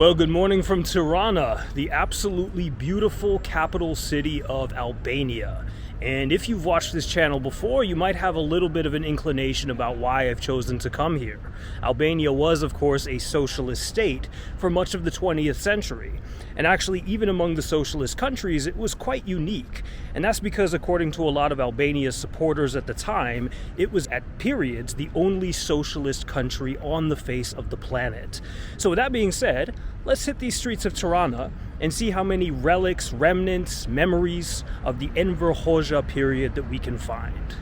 Well, good morning from Tirana, the absolutely beautiful capital city of Albania. And if you've watched this channel before, you might have a little bit of an inclination about why I've chosen to come here. Albania was, of course, a socialist state for much of the 20th century. And actually, even among the socialist countries, it was quite unique. And that's because, according to a lot of Albania's supporters at the time, it was at periods the only socialist country on the face of the planet. So with that being said, let's hit these streets of Tirana and see how many relics, remnants, memories of the Enver Hoxha period that we can find.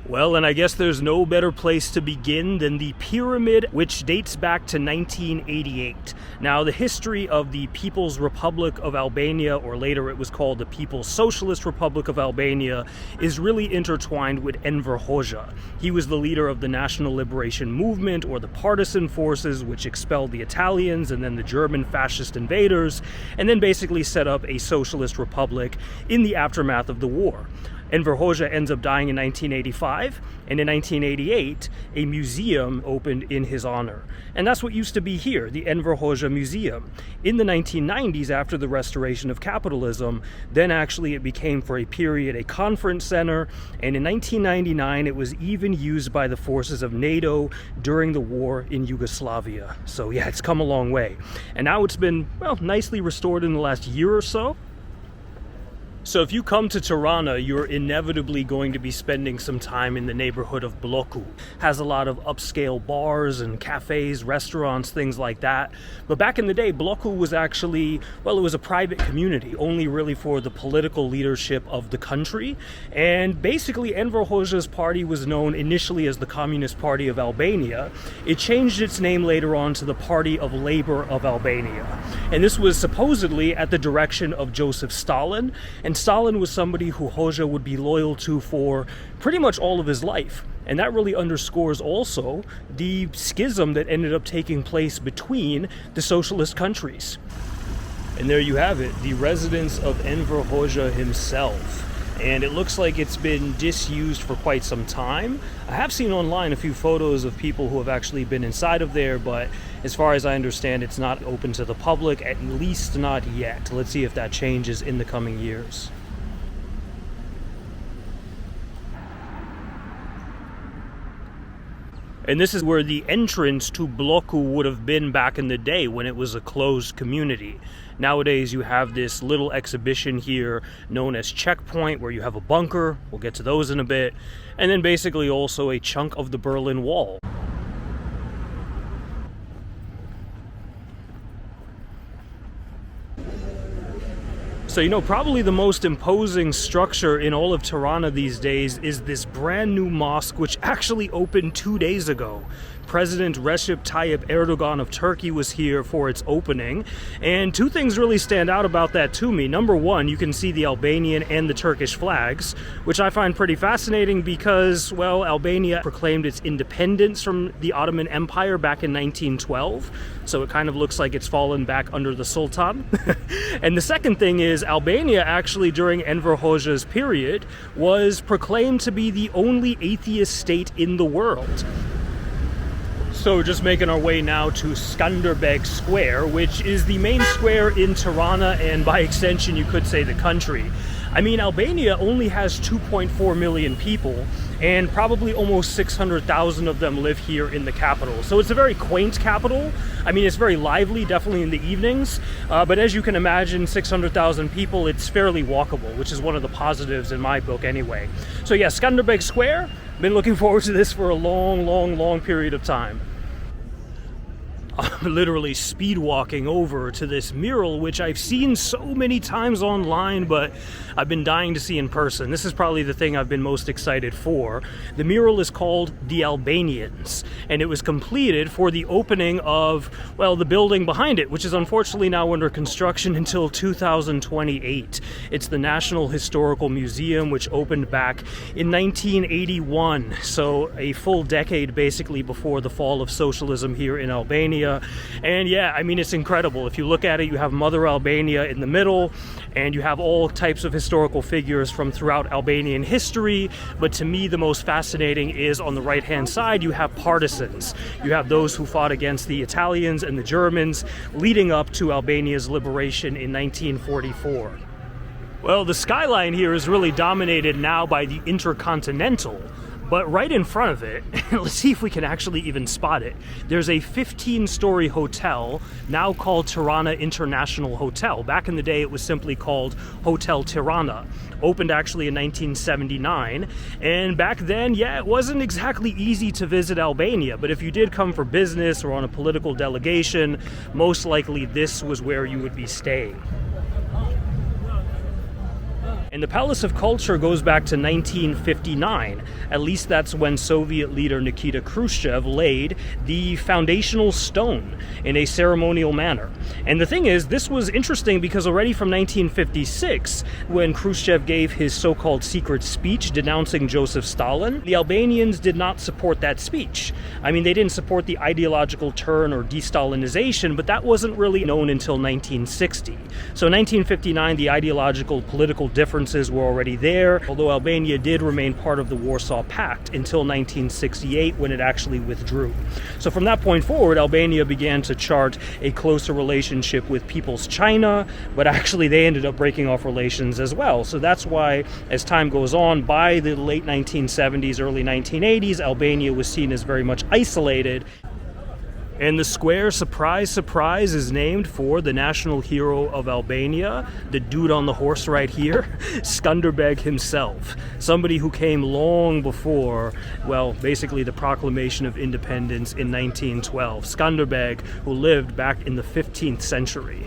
Well, and I guess there's no better place to begin than the pyramid, which dates back to 1988. Now, the history of the People's Republic of Albania, or later it was called the People's Socialist Republic of Albania, is really intertwined with Enver Hoxha. He was the leader of the National Liberation Movement, or the partisan forces, which expelled the Italians and then the German fascist invaders, and then basically set up a socialist republic in the aftermath of the war. Enver Hoxha ends up dying in 1985, and in 1988, a museum opened in his honor. And that's what used to be here, the Enver Hoxha Museum. In the 1990s, after the restoration of capitalism, then actually it became for a period a conference center, and in 1999, it was even used by the forces of NATO during the war in Yugoslavia. So yeah, it's come a long way. And now it's been, well, nicely restored in the last year or so. So if you come to Tirana, you're inevitably going to be spending some time in the neighborhood of Bloku. Has a lot of upscale bars and cafes, restaurants, things like that. But back in the day, Bloku was actually, well, it was a private community, only really for the political leadership of the country. And basically, Enver Hoxha's party was known initially as the Communist Party of Albania. It changed its name later on to the Party of Labor of Albania. And this was supposedly at the direction of Joseph Stalin. And Stalin was somebody who Hoxha would be loyal to for pretty much all of his life. And that really underscores also the schism that ended up taking place between the socialist countries. And there you have it, the residence of Enver Hoxha himself. And it looks like it's been disused for quite some time. I have seen online a few photos of people who have actually been inside of there, but as far as I understand, it's not open to the public, at least not yet. Let's see if that changes in the coming years. And this is where the entrance to Bloku would have been back in the day when it was a closed community. Nowadays, you have this little exhibition here known as Checkpoint, where you have a bunker. We'll get to those in a bit. And then basically also a chunk of the Berlin Wall. So, you know, probably the most imposing structure in all of Tirana these days is this brand new mosque, which actually opened 2 days ago. President Recep Tayyip Erdogan of Turkey was here for its opening, and two things really stand out about that to me. Number one, you can see the Albanian and the Turkish flags, which I find pretty fascinating because, well, Albania proclaimed its independence from the Ottoman Empire back in 1912, so it kind of looks like it's fallen back under the Sultan. And the second thing is, Albania actually during Enver Hoxha's period was proclaimed to be the only atheist state in the world. So we're just making our way now to Skanderbeg Square, which is the main square in Tirana, and by extension you could say the country. I mean, Albania only has 2.4 million people, and probably almost 600,000 of them live here in the capital. So it's a very quaint capital. I mean, it's very lively, definitely in the evenings, but as you can imagine, 600,000 people, it's fairly walkable, which is one of the positives in my book anyway. So yeah, Skanderbeg Square, been looking forward to this for a long period of time. I'm literally speed walking over to this mural, which I've seen so many times online, but I've been dying to see in person. This is probably the thing I've been most excited for. The mural is called The Albanians, and it was completed for the opening of, well, the building behind it, which is unfortunately now under construction until 2028. It's the National Historical Museum, which opened back in 1981, so a full decade basically before the fall of socialism here in Albania. Albania. And yeah, I mean, it's incredible. If you look at it, you have Mother Albania in the middle, and you have all types of historical figures from throughout Albanian history. But to me, the most fascinating is on the right-hand side, you have partisans. You have those who fought against the Italians and the Germans leading up to Albania's liberation in 1944. Well, the skyline here is really dominated now by the Intercontinental, but right in front of it, let's see if we can actually even spot it, there's a 15-story hotel now called Tirana International Hotel. Back in the day, it was simply called Hotel Tirana. Opened actually in 1979, and back then, yeah, it wasn't exactly easy to visit Albania, but if you did come for business or on a political delegation, most likely this was where you would be staying. And the Palace of Culture goes back to 1959. At least that's when Soviet leader Nikita Khrushchev laid the foundational stone in a ceremonial manner. And the thing is, this was interesting because already from 1956, when Khrushchev gave his so-called secret speech denouncing Joseph Stalin, the Albanians did not support that speech. I mean, they didn't support the ideological turn or de-Stalinization, but that wasn't really known until 1960. So 1959, the ideological political differences were already there, although Albania did remain part of the Warsaw Pact until 1968 when it actually withdrew. So from that point forward, Albania began to chart a closer relationship with People's China, but actually they ended up breaking off relations as well. So that's why, as time goes on, by the late 1970s, early 1980s, Albania was seen as very much isolated. And the square, surprise, surprise, is named for the national hero of Albania, the dude on the horse right here, Skanderbeg himself. Somebody who came long before, well, basically the proclamation of independence in 1912. Skanderbeg, who lived back in the 15th century.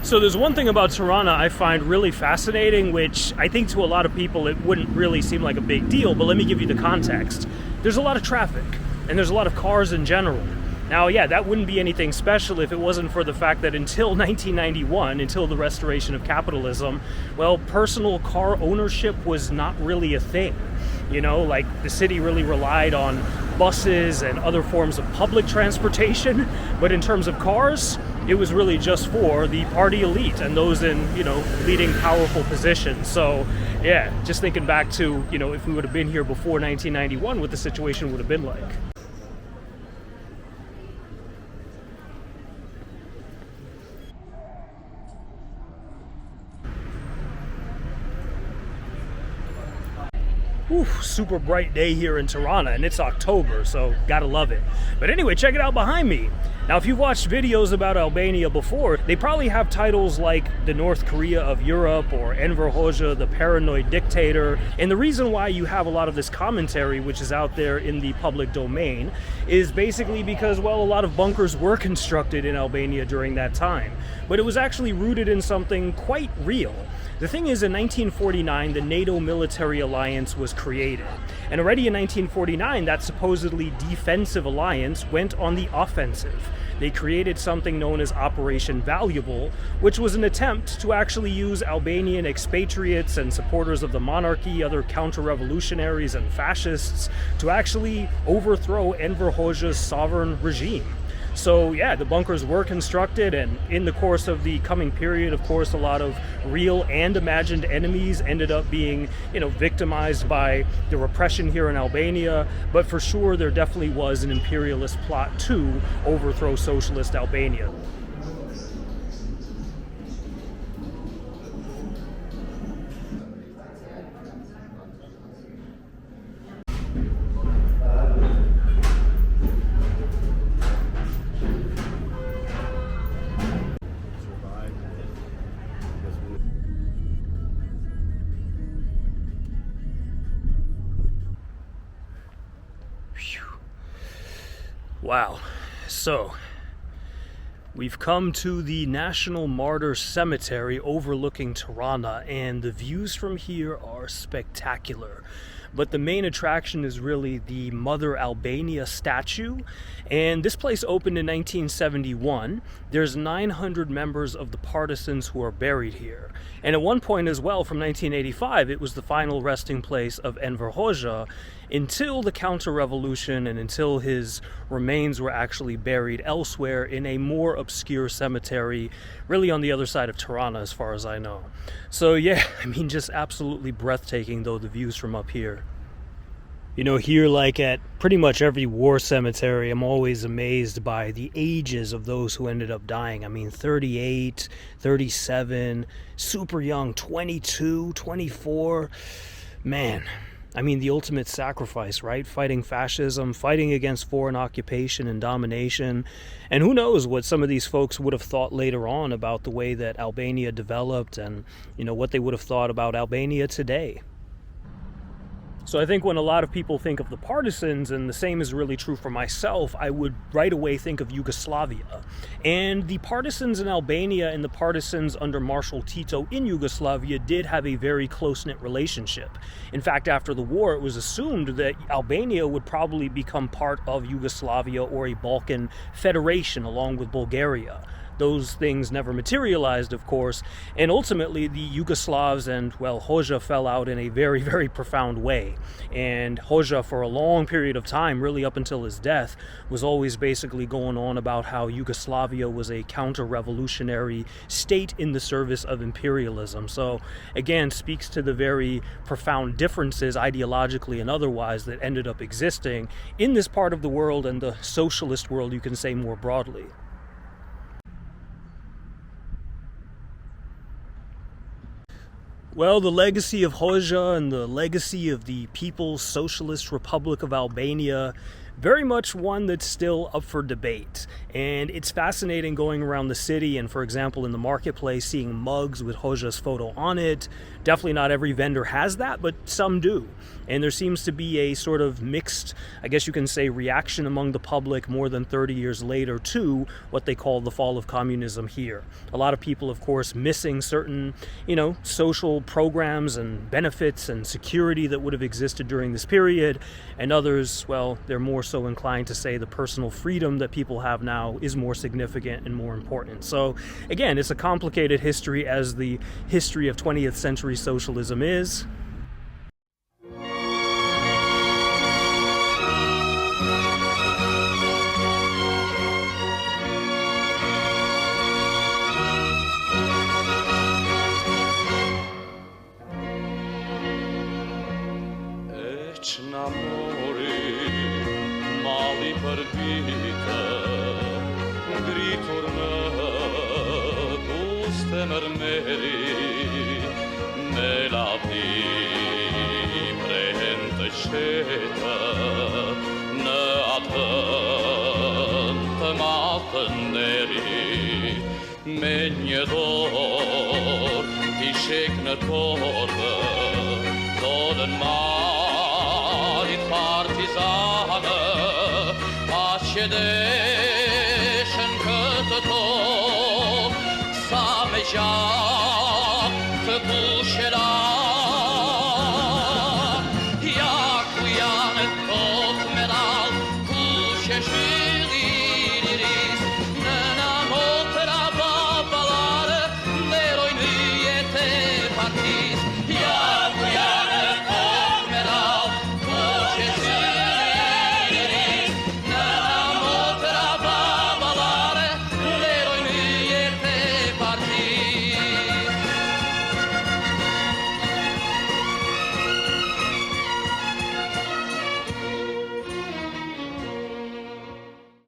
So there's one thing about Tirana I find really fascinating, which I think to a lot of people it wouldn't really seem like a big deal, but let me give you the context. There's a lot of traffic, and there's a lot of cars in general. Now, yeah, that wouldn't be anything special if it wasn't for the fact that until 1991, until the restoration of capitalism, well, personal car ownership was not really a thing. You know, like the city really relied on buses and other forms of public transportation, but in terms of cars, it was really just for the party elite and those in, you know, leading powerful positions. So, yeah, just thinking back to, you know, if we would have been here before 1991, what the situation would have been like. Oof, super bright day here in Tirana, and it's October, so gotta love it. But anyway, check it out behind me. Now, if you've watched videos about Albania before, they probably have titles like the North Korea of Europe or Enver Hoxha, the paranoid dictator. And the reason why you have a lot of this commentary, which is out there in the public domain, is basically because, well, a lot of bunkers were constructed in Albania during that time. But it was actually rooted in something quite real. The thing is, in 1949, the NATO military alliance was created. And already in 1949, that supposedly defensive alliance went on the offensive. They created something known as Operation Valuable, which was an attempt to actually use Albanian expatriates and supporters of the monarchy, other counter-revolutionaries and fascists, to actually overthrow Enver Hoxha's sovereign regime. So yeah, the bunkers were constructed, and in the course of the coming period, of course, a lot of real and imagined enemies ended up being, you know, victimized by the repression here in Albania. But for sure, there definitely was an imperialist plot to overthrow socialist Albania. Wow, so we've come to the National Martyrs Cemetery overlooking Tirana, and the views from here are spectacular. but the main attraction is really the Mother Albania statue. And this place opened in 1971. There's 900 members of the partisans who are buried here. And at one point as well, from 1985, it was the final resting place of Enver Hoxha until the counter-revolution and until his remains were actually buried elsewhere in a more obscure cemetery, really on the other side of Tirana as far as I know. So yeah, I mean, just absolutely breathtaking though, the views from up here. You know, here, like at pretty much every war cemetery, I'm always amazed by the ages of those who ended up dying. I mean, 38, 37, super young, 22, 24. Man, I mean, the ultimate sacrifice, right? Fighting fascism, fighting against foreign occupation and domination. And who knows what some of these folks would have thought later on about the way that Albania developed and, you know, what they would have thought about Albania today. So I think when a lot of people think of the partisans, and the same is really true for myself, I would right away think of Yugoslavia. And the partisans in Albania and the partisans under Marshal Tito in Yugoslavia did have a very close-knit relationship. In fact, after the war, it was assumed that Albania would probably become part of Yugoslavia or a Balkan federation along with Bulgaria. Those things never materialized, of course, and ultimately the Yugoslavs and, well, Hoxha fell out in a very, very profound way. And Hoxha, for a long period of time, really up until his death, was always basically going on about how Yugoslavia was a counter-revolutionary state in the service of imperialism. So, again, speaks to the very profound differences, ideologically and otherwise, that ended up existing in this part of the world and the socialist world, you can say more broadly. Well, the legacy of Hoxha and the legacy of the People's Socialist Republic of Albania, very much one that's still up for debate. And it's fascinating going around the city and, for example, in the marketplace, seeing mugs with Hoxha's photo on it. Definitely not every vendor has that, but some do. And there seems to be a sort of mixed, I guess you can say, reaction among the public more than 30 years later to what they call the fall of communism here. A lot of people, of course, missing certain, you know, social programs and benefits and security that would have existed during this period. And others, well, they're more so inclined to say the personal freedom that people have now is more significant and more important. So, again, it's a complicated history, as the history of 20th century socialism is. Me një dorë t'i shek në tordë, dodën marit partizanë, as që deshën këtë tokë, sa me gjak të kushera. Ja ku janë tokë me dal, kushe shvilin i ris, në namotëra babalare, nerojnë jetë partis. Ja